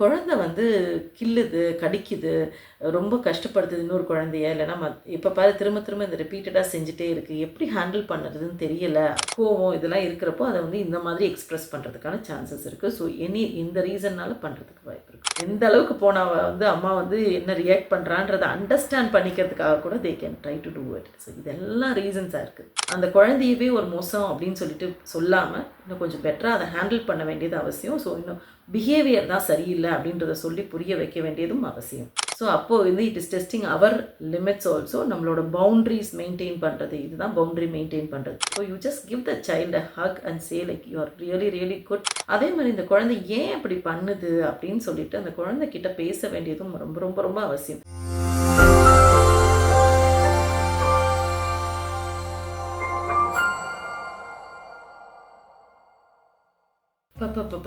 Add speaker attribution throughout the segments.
Speaker 1: குழந்தை வந்து கில்லுது, கடிக்குது, ரொம்ப கஷ்டப்படுத்துது இன்னொரு குழந்தைய. இல்லைன்னா இப்போ பாரு திரும்ப திரும்ப இந்த ரிப்பீட்டடாக செஞ்சுட்டே இருக்குது. எப்படி ஹேண்டில் பண்ணுறதுன்னு தெரியல. கோவம் இதெல்லாம் இருக்கிறப்போ அதை வந்து இந்த மாதிரி எக்ஸ்ப்ரெஸ் பண்ணுறதுக்கான சான்சஸ் இருக்குது. ஸோ இந்த ரீசன்னால் பண்ணுறதுக்கு வாய்ப்பு இருக்குது. எந்த அளவுக்கு போனால் வந்து அம்மா வந்து என்ன ரியாக்ட் பண்ணுறான்றதை அண்டர்ஸ்டாண்ட் பண்ணிக்கிறதுக்காக கூட தே can try to do it. So இதெல்லாம் ரீசன்ஸாக இருக்குது. அந்த குழந்தையவே ஒரு மோசம் அப்படின்னு சொல்லிட்டு சொல்லாமல் இன்னும் கொஞ்சம் பெட்டராக அதை ஹேண்டில் பண்ண வேண்டியது அவசியம். ஸோ இன்னும் பிஹேவியர் தான் சரியில்லை அப்படின்றத சொல்லி புரிய வைக்க வேண்டியதும் அவசியம். ஸோ அப்போது வந்து it is testing our limits also. நம்மளோட பவுண்ட்ரிஸ் மெயின்டைன் பண்ணுறது, இதுதான் பவுண்ட்ரி மெயின்டைன் பண்ணுறது. So you just give the child a hug and say like you are really really good. அதே மாதிரி இந்த குழந்தை ஏன் அப்படி பண்ணுது அப்படின்னு சொல்லிட்டு அந்த குழந்தைகிட்ட பேச வேண்டியதும் ரொம்ப ரொம்ப ரொம்ப அவசியம்.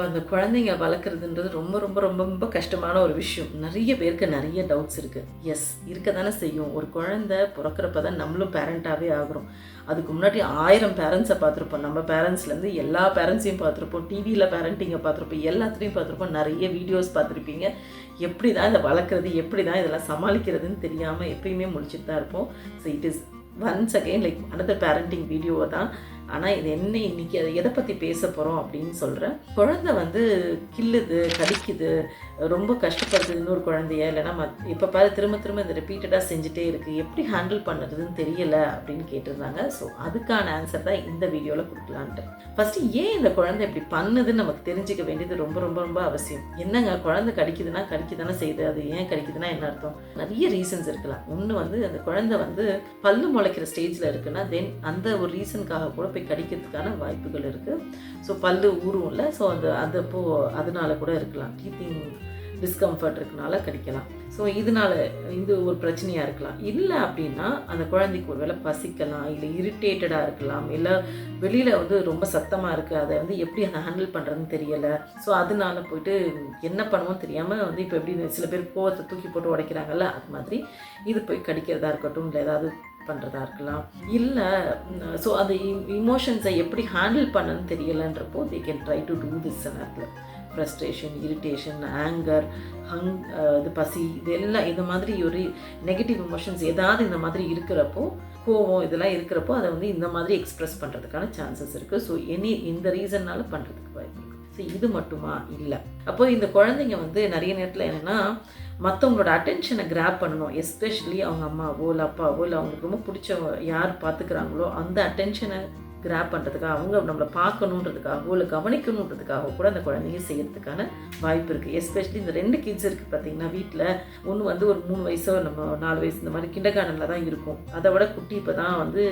Speaker 1: அந்த குழந்தைங்க வளர்க்குறதுன்றது ரொம்ப ரொம்ப ரொம்ப ரொம்ப கஷ்டமான ஒரு விஷயம். நிறைய பேருக்கு நிறைய டவுட்ஸ் இருக்குது. எஸ், இருக்க தானே செய்யும். ஒரு குழந்தை பிறக்கிறப்ப தான் நம்மளும் பேரண்ட்டாகவே ஆகிறோம். அதுக்கு முன்னாடி 1000 பேரண்ட்ஸை பார்த்துருப்போம். நம்ம பேரண்ட்ஸ்லேருந்து எல்லா பேரண்ட்ஸையும் பார்த்துருப்போம். டிவியில் பேரண்டிங்கை பார்த்துருப்போம். எல்லாத்துலேயும் பார்த்துருப்போம். நிறைய வீடியோஸ் பார்த்துருப்பீங்க. எப்படி தான் இதை வளர்க்குறது, எப்படி தான் இதெல்லாம் சமாளிக்கிறதுன்னு தெரியாமல் எப்பயுமே முடிச்சுட்டு தான் இருப்போம். So it is once again like another parenting வீடியோவை தான். ஆனால் இது என்ன இன்றைக்கி அதை எதை பற்றி பேச போகிறோம் அப்படின்னு சொல்கிறேன். குழந்தை வந்து கில்லுது, கடிக்குது, ரொம்ப கஷ்டப்படுத்துது இன்னொரு குழந்தைய. இல்லைன்னா இப்போ பாரு திரும்ப திரும்ப இந்த ரிப்பீட்டடாக செஞ்சுட்டே இருக்குது. எப்படி ஹேண்டில் பண்ணுறதுன்னு தெரியல அப்படின்னு கேட்டிருந்தாங்க. ஸோ அதுக்கான ஆன்சர் தான் இந்த வீடியோவில் கொடுக்கலான்ட்டு. ஃபஸ்ட்டு ஏன் இந்த குழந்தை இப்படி பண்ணுதுன்னு நமக்கு தெரிஞ்சுக்க வேண்டியது ரொம்ப ரொம்ப ரொம்ப அவசியம். என்னங்க குழந்தை கடிக்குதுன்னா கடிக்குதானே செய்யுது, அது ஏன் கடிக்குதுன்னா என்ன அர்த்தம்? நிறைய ரீசன்ஸ் இருக்கலாம். ஒன்று வந்து அந்த குழந்தை வந்து பல்லு முளைக்கிற ஸ்டேஜில் இருக்குன்னா தென் அந்த ஒரு ரீசனுக்காக கூட போய் கடிக்கிறதுக்கான வாய்ப்புகள் இருக்குது. ஸோ பல்லு ஊறும்ல, ஸோ அதனால கூட இருக்கலாம். டீத்திங் டிஸ்கம்ஃபர்ட் இருக்கனால கடிக்கலாம். ஸோ இதனால இது ஒரு பிரச்சனையாக இருக்கலாம். இல்லை அப்படின்னா அந்த குழந்தைக்கு ஒரு வேளை பசிக்கலாம், இல்லை இரிட்டேட்டடாக இருக்கலாம், இல்லை வெளியில் வந்து ரொம்ப சத்தமாக இருக்குது, அதை வந்து எப்படி அதை ஹேண்டில் பண்ணுறதுன்னு தெரியலை. ஸோ அதனால போயிட்டு என்ன பண்ணுவோம் தெரியாமல் வந்து இப்போ எப்படி சில பேர் கோவத்தை தூக்கி போட்டு உடைக்கிறாங்கல்ல, அது மாதிரி இது போய் கடிக்கிறதா இருக்கட்டும், இல்லை ஏதாவது பண்ணுறதா இருக்கலாம். இல்லை ஸோ அந்த இமோஷன்ஸை எப்படி ஹேண்டில் பண்ணணும்னு தெரியலைன்றப்போ they can try to do this நேரத்தில். ஃப்ரஸ்ட்ரேஷன், இரிட்டேஷன், ஆங்கர், இது பசி, இது எல்லாம் இந்த மாதிரி ஒரு நெகட்டிவ் இமோஷன்ஸ் ஏதாவது இந்த மாதிரி இருக்கிறப்போ, கோவம் இதெல்லாம் இருக்கிறப்போ அதை வந்து இந்த மாதிரி எக்ஸ்ப்ரெஸ் பண்ணுறதுக்கான சான்சஸ் இருக்குது. ஸோ இந்த ரீசன்னால் பண்ணுறதுக்கு வாய்ப்பு இருக்குது. ஸோ இது மட்டுமா? இல்லை. அப்போ இந்த குழந்தைங்க வந்து நிறைய நேரத்தில் என்னென்னா மற்றவங்களோட அட்டென்ஷனை கிராப் பண்ணணும். எஸ்பெஷலி அவங்க அம்மாவோ இல்லை அப்பாவோ இல்லை அவங்களுக்கு ரொம்ப பிடிச்சவங்க யார் பார்த்துக்கிறாங்களோ அந்த அட்டென்ஷனை கிராப் பண்ணுறதுக்காக, அவங்க நம்மளை பார்க்கணுன்றதுக்காகவோ இல்லை கவனிக்கணுன்றதுக்காக கூட அந்த குழந்தைங்க செய்கிறதுக்கான வாய்ப்பு இருக்குது. எஸ்பெஷலி இந்த 2 கிட்ஸ் இருக்குது பார்த்தீங்கன்னா வீட்டில். ஒன்று வந்து ஒரு 3 வயசோ நம்ம 4 வயசு இந்த மாதிரி கிண்டர் கார்டனில் தான் இருக்கும். அதை விட குட்டி இப்போ தான் வந்து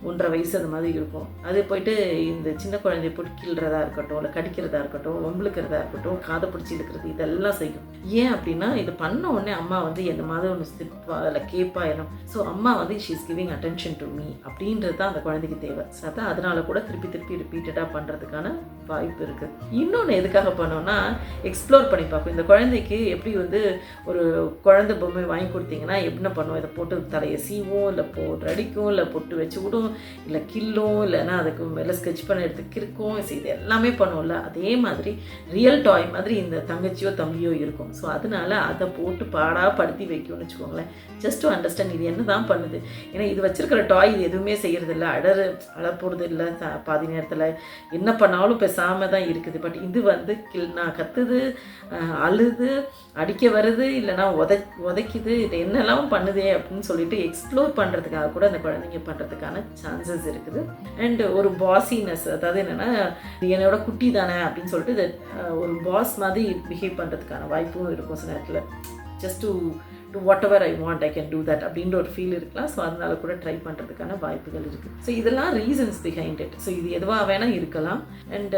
Speaker 1: 1.5 வயசு அந்த மாதிரி இருக்கும். அது போயிட்டு இந்த சின்ன குழந்தைய போட்டு கிள்றதா இருக்கட்டும், இல்லை கடிக்கிறதா இருக்கட்டும், வம்புழுக்கிறதா இருக்கட்டும், காதை பிடிச்சி இழுக்கிறது, இதெல்லாம் செய்யும். ஏன் அப்படின்னா இது பண்ண உடனே அம்மா வந்து என்ன மாதிரி ஒன்று சிரிப்பா இல்லை கேட்பா ஏனும். ஸோ அம்மா வந்து she is giving attention to me அப்படின்றது தான் அந்த குழந்தைக்கு தேவை. அதான் அதனால கூட திருப்பி ரிப்பீட்டடாக பண்ணுறதுக்கான வாய்ப்பு இருக்குது. இன்னொன்று எதுக்காக பண்ணோன்னா எக்ஸ்ப்ளோர் பண்ணி பார்க்கும். இந்த குழந்தைக்கு எப்படி வந்து ஒரு குழந்தை பொம்மை வாங்கி கொடுத்தீங்கன்னா என்ன பண்ணுவோம், இதை போட்டு தலையை சீவும், இல்லை அடிக்கும், இல்லை பொட்டு வச்சு விடும், இல்லை கில்லும், இல்லைன்னா அதுக்கு மேலே ஸ்கெட்ச் பண்ண எடுத்து கிறுக்கும். இது எல்லாமே பண்ணுவோம்ல, அதே மாதிரி ரியல் டாய் மாதிரி இந்த தங்கச்சியோ தம்பியோ இருக்கும். ஸோ அதனால அதை போட்டு படுத்தி வைக்கும்னு வச்சுக்கோங்களேன். ஜஸ்ட் டு அண்டர்ஸ்டாண்ட் இது என்ன தான் பண்ணுது. ஏன்னா இது வச்சிருக்கிற டாய் இது எதுவுமே செய்யறதில்ல, அழ போகிறது இல்லை, பாதி நேரத்தில் என்ன பண்ணாலும் பேசாமல் தான் இருக்குது. பட் இது வந்து நான் கத்துது, அழுது, அடிக்க வருது, இல்லைனா உதைக்குது, இது என்னெல்லாம் பண்ணுதே அப்படின்னு சொல்லிட்டு எக்ஸ்ப்ளோர் பண்ணுறதுக்காக கூட அந்த குழந்தைங்க பண்ணுறதுக்கான சான்சஸ் இருக்குது. அண்ட் ஒரு பாஸினஸ், அதாவது என்னென்னா என்னோட குட்டி தானே அப்படின்னு சொல்லிட்டு இது ஒரு பாஸ் மாதிரி பிஹேவ் பண்ணுறதுக்கான வாய்ப்பும் இருக்கும் சில நேரத்தில். Just to what ever I want I can do that அப்படின்ற ஒரு ஃபீல் இருக்கலாம். ஸோ அதனால கூட ட்ரை பண்ணுறதுக்கான வாய்ப்புகள் இருக்குது. ஸோ இதெல்லாம் ரீசன்ஸ் பிஹைண்ட் இட். ஸோ இது எதுவாக வேணால் இருக்கலாம். அண்ட்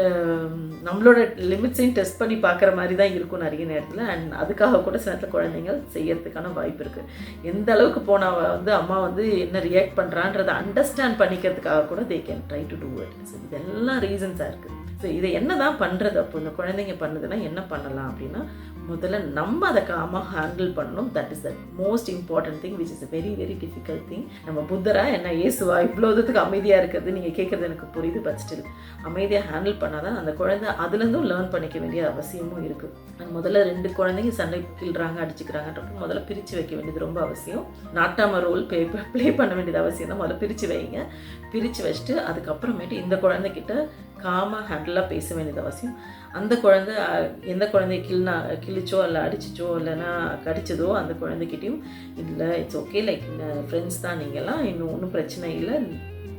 Speaker 1: நம்மளோட லிமிட்ஸையும் டெஸ்ட் பண்ணி பார்க்குற மாதிரி தான் இருக்கும் நிறைய நேரத்தில். அண்ட் அதுக்காக கூட சில நேரத்தில் குழந்தைங்கள் செய்யறதுக்கான வாய்ப்பு இருக்குது. எந்த அளவுக்கு போனால் வந்து அம்மா வந்து என்ன ரியாக்ட் பண்ணுறான்றதை அண்டர்ஸ்டாண்ட் பண்ணிக்கிறதுக்காக கூட தே can try to do it. So இதெல்லாம் ரீசன்ஸாக இருக்குது. ஸோ இதை என்ன தான் பண்ணுறது? அப்போ இந்த குழந்தைங்க பண்ணுதுன்னா என்ன பண்ணலாம் அப்படின்னா, முதல்ல நம்ம அதை காமாக ஹேண்டில் பண்ணணும். That is the most important thing which is a very very difficult thing. நம்ம புத்தரா என்ன இயேசுவா இவ்வளோ தூரத்துக்கு அமைதியாக இருக்கிறது நீங்கள் கேட்குறது எனக்கு புரியுது. பட் ஸ்டில் அமைதியாக ஹேண்டில் பண்ணால் தான் அந்த குழந்தை அதுலேருந்தும் லேர்ன் பண்ணிக்க வேண்டிய அவசியமும் இருக்குது. முதல்ல 2 குழந்தைங்க சண்டை கிள்றாங்க அடிச்சுக்கிறாங்கன்றப்போ முதல்ல பிரித்து வைக்க வேண்டியது ரொம்ப அவசியம். நாட்டாம ரோல் ப்ளே பண்ண வேண்டியது அவசியம் தான். முதல்ல பிரித்து வைங்க. பிரித்து வச்சுட்டு அதுக்கப்புறமேட்டு இந்த குழந்தைகிட்ட காமாக ஹேண்டிலாக பேச வேண்டியது அவசியம். அந்த குழந்தை எந்த குழந்தைய கிழிச்சோ இல்லை அடிச்சிச்சோ இல்லைன்னா கடிச்சதோ அந்த குழந்தைகிட்டையும் இல்லை இட்ஸ் ஓகே, லைக் ஃப்ரெண்ட்ஸ் தான் நீங்கள்லாம், இன்னும் ஒன்றும் பிரச்சனை இல்லை,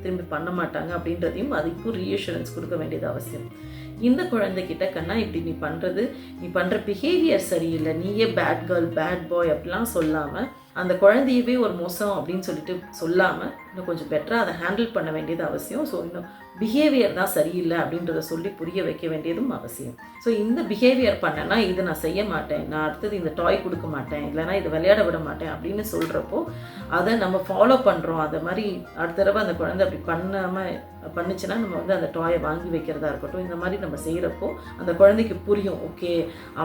Speaker 1: திரும்பி பண்ண மாட்டாங்க அப்படின்றதையும் அதுக்கும் ரீஅஷூரன்ஸ் கொடுக்க வேண்டியது அவசியம். இந்த குழந்தைகிட்ட கண்ணா இப்படி நீ பண்ணுற பிஹேவியர் சரியில்லை, நீயே பேட் கேர்ள் பேட் பாய் அப்படிலாம் சொல்லாமல், அந்த குழந்தையவே ஒரு மோசம் அப்படின்னு சொல்லிட்டு சொல்லாமல் இன்னும் கொஞ்சம் பெட்டராக அதை ஹேண்டில் பண்ண வேண்டியது அவசியம். ஸோ இன்னும் பிஹேவியர் தான் சரியில்லை அப்படின்றத சொல்லி புரிய வைக்க வேண்டியதும் அவசியம். ஸோ இந்த பிஹேவியர் பண்ணேன்னா இது நான் செய்ய மாட்டேன், நான் அடுத்தது இந்த டாய் கொடுக்க மாட்டேன், இல்லைனா இதை விளையாட விட மாட்டேன் அப்படின்னு சொல்கிறப்போ அதை நம்ம ஃபாலோ பண்ணுறோம். அதை மாதிரி அடுத்த தடவை அந்த குழந்தை அப்படி பண்ணுச்சுன்னா நம்ம வந்து அந்த டாயை வாங்கி வைக்கிறதா இருக்கட்டும், இந்த மாதிரி நம்ம செய்கிறப்போ அந்த குழந்தைக்கு புரியும், ஓகே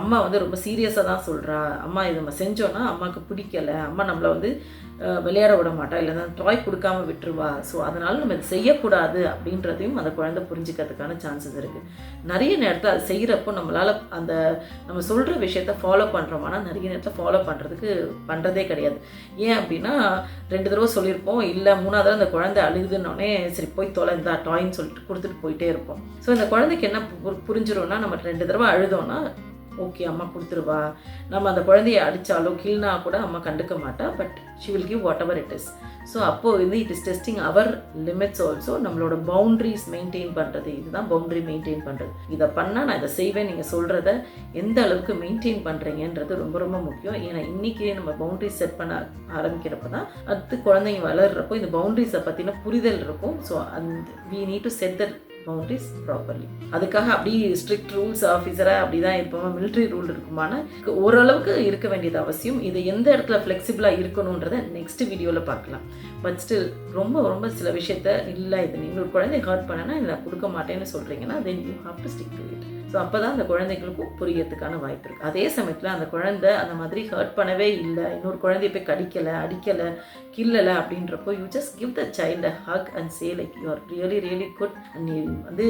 Speaker 1: அம்மா வந்து ரொம்ப சீரியஸாக தான் சொல்கிறா, அம்மா இதை நம்ம செஞ்சோன்னா அம்மாவுக்கு பிடிக்கலை, அம்மா நம்மளை வந்து விளையாட விட மாட்டா, இல்லைன்னா டாய் கொடுக்காம விட்டுருவா, ஸோ அதனால் நம்ம இதை செய்யக்கூடாது அப்படின்றதையும் அந்த குழந்தை புரிஞ்சுக்கிறதுக்கான சான்சஸ் இருக்குது. நிறைய நேரத்தில் அது செய்கிறப்போ நம்மளால் அந்த நம்ம சொல்கிற விஷயத்த ஃபாலோ பண்ணுறோம், ஆனால் நிறைய நேரத்தில் ஃபாலோ பண்ணுறதே கிடையாது. ஏன் அப்படின்னா 2 தடவை சொல்லியிருப்போம், இல்லை 3ஆவது தடவை அந்த குழந்தை அழுகுதுன்னொடனே சரி போய் தொலை இந்த டாய்ன்னு சொல்லிட்டு கொடுத்துட்டு போயிட்டே இருப்போம். ஸோ இந்த குழந்தைக்கு என்ன புரிஞ்சிடும்னா, நம்ம 2 தடவை அழுதோன்னா ஓகே அம்மா கொடுத்துருவா, நம்ம அந்த குழந்தைய அடித்தாலோ கிள்னா கூட அம்மா கண்டுக்க மாட்டா, but she will give whatever it is. So அப்போது வந்து it is testing our limits also. நம்மளோட பவுண்ட்ரிஸ் மெயின்டைன் பண்ணுறது, இதுதான் பவுண்ட்ரி மெயின்டைன் பண்ணுறது. இதை பண்ணால் நான் இதை செய்வேன், நீங்கள் சொல்கிறத எந்த அளவுக்கு மெயின்டைன் பண்ணுறீங்கன்றது ரொம்ப ரொம்ப முக்கியம். ஏன்னா இன்றைக்கி நம்ம பவுண்ட்ரிஸ் செட் பண்ண ஆரம்பிக்கிறப்ப தான் அடுத்து குழந்தைங்க வளர்கிறப்போ இந்த பவுண்ட்ரிஸை பற்றின புரிதல் இருக்கும். So we need to set the boundaries properly. அதுக்காக அப்படி ஸ்ட்ரிக்ட் ரூல்ஸ் ஆஃபீஸராக அப்படி தான் இருப்போம், மிலிட்ரி ரூல் இருக்குமான ஓரளவுக்கு இருக்க வேண்டியது அவசியம். இது எந்த இடத்துல ஃப்ளெக்சிபிளாக இருக்கணுன்றதை நெக்ஸ்ட் வீடியோவில் பார்க்கலாம். பட் ஸ்டில் ரொம்ப ரொம்ப சில விஷயத்த இல்லை இது நீங்கள் ஒரு குழந்தை ஹர்ட் பண்ணனா இதை நான் கொடுக்க மாட்டேன்னு சொல்கிறீங்கன்னா then you have to stick to it. So அப்போ தான் அந்த குழந்தைகளுக்கும் புரியறதுக்கான வாய்ப்பு இருக்குது. அதே சமயத்தில் அந்த குழந்தை அந்த மாதிரி ஹர்ட் பண்ணவே இல்லை, இன்னொரு குழந்தைய போய் கடிக்கலை அடிக்கலை கில்லலை அப்படின்றப்போ you just give the child a hug and say like you are really really good. நீ வந்து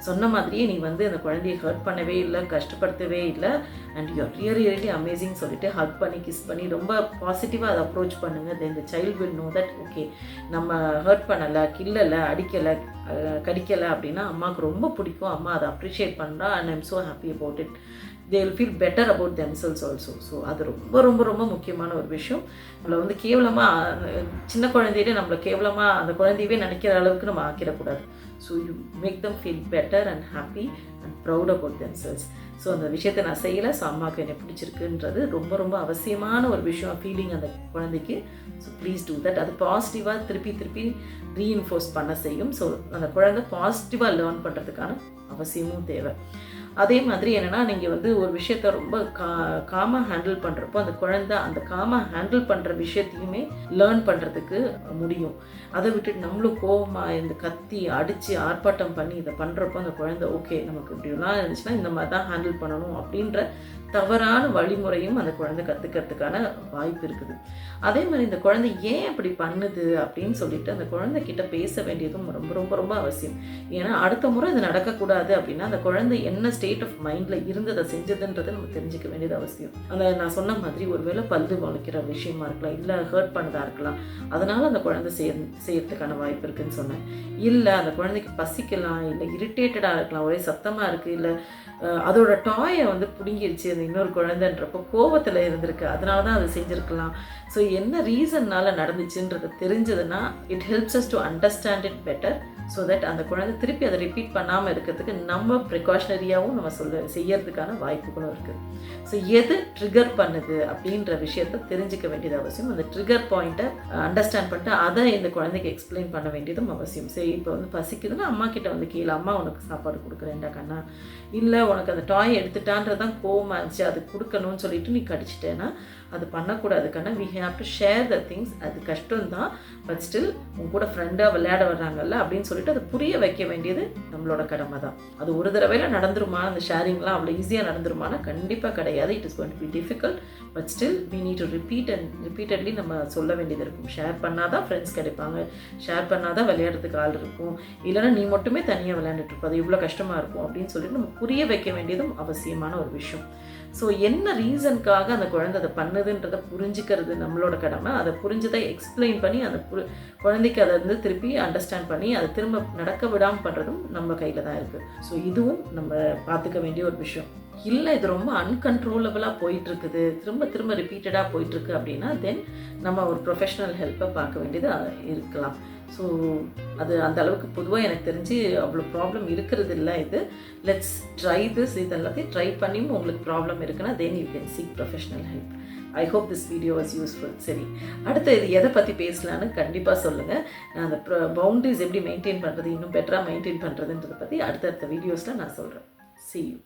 Speaker 1: சொன்ன மாதிரியே நீ வந்து அந்த குழந்தையை ஹர்ட் பண்ணவே இல்லை, கஷ்டப்படுத்தவே இல்லை, and you are really really amazing சொல்லிட்டு ஹக் பண்ணி கிஸ் பண்ணி ரொம்ப பாசிட்டிவாக அதை அப்ரோச் பண்ணுங்கள். Then the child will know that okay நம்ம ஹர்ட் பண்ணலை கில்லலை அடிக்கலை கடிக்கலை அப்படின்னா அம்மாவுக்கு ரொம்ப பிடிக்கும், அம்மா அதை அப்ரிஷியேட் பண்ணுறா and I'm so happy about it. they will feel better about themselves also. So அது ரொம்ப ரொம்ப ரொம்ப முக்கியமான ஒரு விஷயம். நம்மளை வந்து கேவலமாக சின்ன குழந்தையிலே நம்மளை கேவலமாக அந்த குழந்தையவே நினைக்கிற அளவுக்கு நம்ம ஆக்கிடக்கூடாது. So you make them feel better and happy and proud about themselves. So அந்த விஷயத்தை நான் செய்யலை, ஸோ அம்மாவுக்கு என்னை பிடிச்சிருக்குன்றது ரொம்ப ரொம்ப அவசியமான ஒரு விஷயம் ஃபீலிங் அந்த குழந்தைக்கு. So please do that. அது பாசிட்டிவாக திருப்பி ரீஇன்ஃபோர்ஸ் பண்ண செய்யும். ஸோ அந்த குழந்தை பாசிட்டிவாக லேர்ன் பண்ணுறதுக்கான அவசியமும் தேவை. அதே மாதிரி என்னென்னா நீங்கள் வந்து ஒரு விஷயத்த ரொம்ப காமாக ஹேண்டில் பண்ணுறப்போ அந்த குழந்தை அந்த காமாக ஹேண்டில் பண்ணுற விஷயத்தையுமே லேர்ன் பண்ணுறதுக்கு முடியும். அதை விட்டுட்டு நம்மளும் கோபமாக இந்த கத்தி அடித்து ஆர்ப்பாட்டம் பண்ணி இதை பண்ணுறப்போ அந்த குழந்தை ஓகே நமக்கு இப்படிலாம் இருந்துச்சுன்னா இந்த மாதிரி தான் ஹேண்டில் பண்ணணும் அப்படின்ற தவறான வழிமுறையும் அந்த குழந்தை கற்றுக்கிறதுக்கான வாய்ப்பு இருக்குது. அதே மாதிரி இந்த குழந்தை ஏன் அப்படி பண்ணுது அப்படின்னு சொல்லிட்டு அந்த குழந்தைகிட்ட பேச வேண்டியதும் ரொம்ப ரொம்ப ரொம்ப அவசியம். ஏன்னா அடுத்த முறை இது நடக்கக்கூடாது அப்படின்னா அந்த குழந்தை என்ன ஸ்டேட் ஆஃப் மைண்டில் இருந்து அதை செஞ்சதுன்றதை நம்ம தெரிஞ்சுக்க வேண்டியது அவசியம். அந்த நான் சொன்ன மாதிரி ஒருவேளை பல்லு முளைக்கிற விஷயமா இருக்கலாம், இல்லை ஹர்ட் பண்ணதா இருக்கலாம், அதனால் அந்த குழந்தை செய்யறதுக்கான வாய்ப்பு இருக்குதுன்னு சொன்னேன். இல்லை அந்த குழந்தைக்கு பசிக்கலாம், இல்லை இரிட்டேட்டடாக இருக்கலாம், ஒரே சத்தமாக இருக்குது, இல்லை அதோட டாயை வந்து பிடுங்கிடுச்சு அந்த இன்னொரு குழந்தைன்றப்போ கோபத்தில் இருந்திருக்கு, அதனால தான் அது செஞ்சுருக்கலாம். ஸோ என்ன ரீசன்னால நடந்துச்சுன்றது தெரிஞ்சதுன்னா it helps us to understand it better. So that அந்த குழந்தை திருப்பி அதை ரிப்பீட் பண்ணாமல் இருக்கிறதுக்கு நம்ம ப்ரிகாஷனரியாகவும் நம்ம செய்யறதுக்கான வாய்ப்புகளும் இருக்குது. ஸோ எது ட்ரிகர் பண்ணுது அப்படின்ற விஷயத்த தெரிஞ்சுக்க வேண்டியது அவசியம். அந்த ட்ரிகர் பாயிண்ட்டை அண்டர்ஸ்டாண்ட் பண்ணிட்டு அதை இந்த குழந்தைக்கு எக்ஸ்பிளைன் பண்ண வேண்டியதும் அவசியம். சரி இப்போ வந்து பசிக்குதுன்னா அம்மா கிட்ட வந்து கீழே அம்மா உனக்கு சாப்பாடு கொடுக்குறேன்டா கண்ணா, இல்லை உனக்கு அந்த டாய் எடுத்துட்டான்றதான் கோவமாக இருந்துச்சு அது கொடுக்கணும்னு சொல்லிட்டு நீ கடிச்சிட்டேன்னா அது பண்ணக்கூடாது கண்ணா. We have to share the things. அது கஷ்டம்தான், பட் ஸ்டில் உங்க கூட ஃப்ரெண்டாக விளையாட வர்றாங்கல்ல அப்படின்னு சொல்லி சொல்லிட்டு அதை புரிய வைக்க வேண்டியது நம்மளோட கடமை தான். அது ஒரு தடவையில் நடந்துருமா, அந்த ஷேரிங்லாம் அவ்வளோ ஈஸியாக நடந்துருமானா கண்டிப்பாக கிடையாது. It is going to be difficult, but still we need to repeatedly நம்ம சொல்ல வேண்டியது இருக்கும். ஷேர் பண்ணால் தான் ஃப்ரெண்ட்ஸ் கிடைப்பாங்க, ஷேர் பண்ணால் தான் விளையாடுறதுக்கு ஆள் இருக்கும், இல்லைனா நீ மட்டுமே தனியாக விளையாண்டுட்டு இருப்ப, அது இவ்வளோ கஷ்டமாக இருக்கும் அப்படின்னு சொல்லிட்டு நம்ம புரிய வைக்க வேண்டியதும் அவசியமான ஒரு விஷயம். ஸோ என்ன ரீசனுக்காக அந்த குழந்தை அதை பண்ணுதுன்றதை புரிஞ்சுக்கிறது நம்மளோட கடமை. அதை புரிஞ்சதை எக்ஸ்பிளைன் பண்ணி அந்த குழந்தைக்கு அதை வந்து திருப்பி அண்டர்ஸ்டாண்ட் பண்ணி அதை திரும்ப நடக்க விடாமல் பண்ணுறதும் நம்ம கையில் தான் இருக்குது. ஸோ இதுவும் நம்ம பார்த்துக்க வேண்டிய ஒரு விஷயம். இல்லை இது ரொம்ப அன்கண்ட்ரோலபிளாக போயிட்டுருக்குது, திரும்ப திரும்ப ரிப்பீட்டடாக போயிட்டுருக்கு அப்படின்னா தென் நம்ம ஒரு ப்ரொஃபஷ்னல் ஹெல்ப்பை பார்க்க வேண்டியது இருக்கலாம். ஸோ அது அந்த அளவுக்கு பொதுவாக எனக்கு தெரிஞ்சு அவ்வளோ ப்ராப்ளம் இருக்கிறது இல்லை. இது லெட்ஸ் ட்ரை திஸ், இது எல்லாத்தையும் ட்ரை பண்ணியும் உங்களுக்கு ப்ராப்ளம் இருக்குன்னா then you can seek professional help. I hope this video was useful. சரி, அடுத்து இது எதை பற்றி பேசலான்னு கண்டிப்பாக சொல்லுங்கள். நான் அந்த பவுண்டரிஸ் எப்படி மெயின்டைன் பண்ணுறது, இன்னும் பெட்டராக மெயின்டைன் பண்ணுறதுன்றதை பற்றி அடுத்தடுத்த வீடியோஸில் நான் சொல்கிறேன். See you.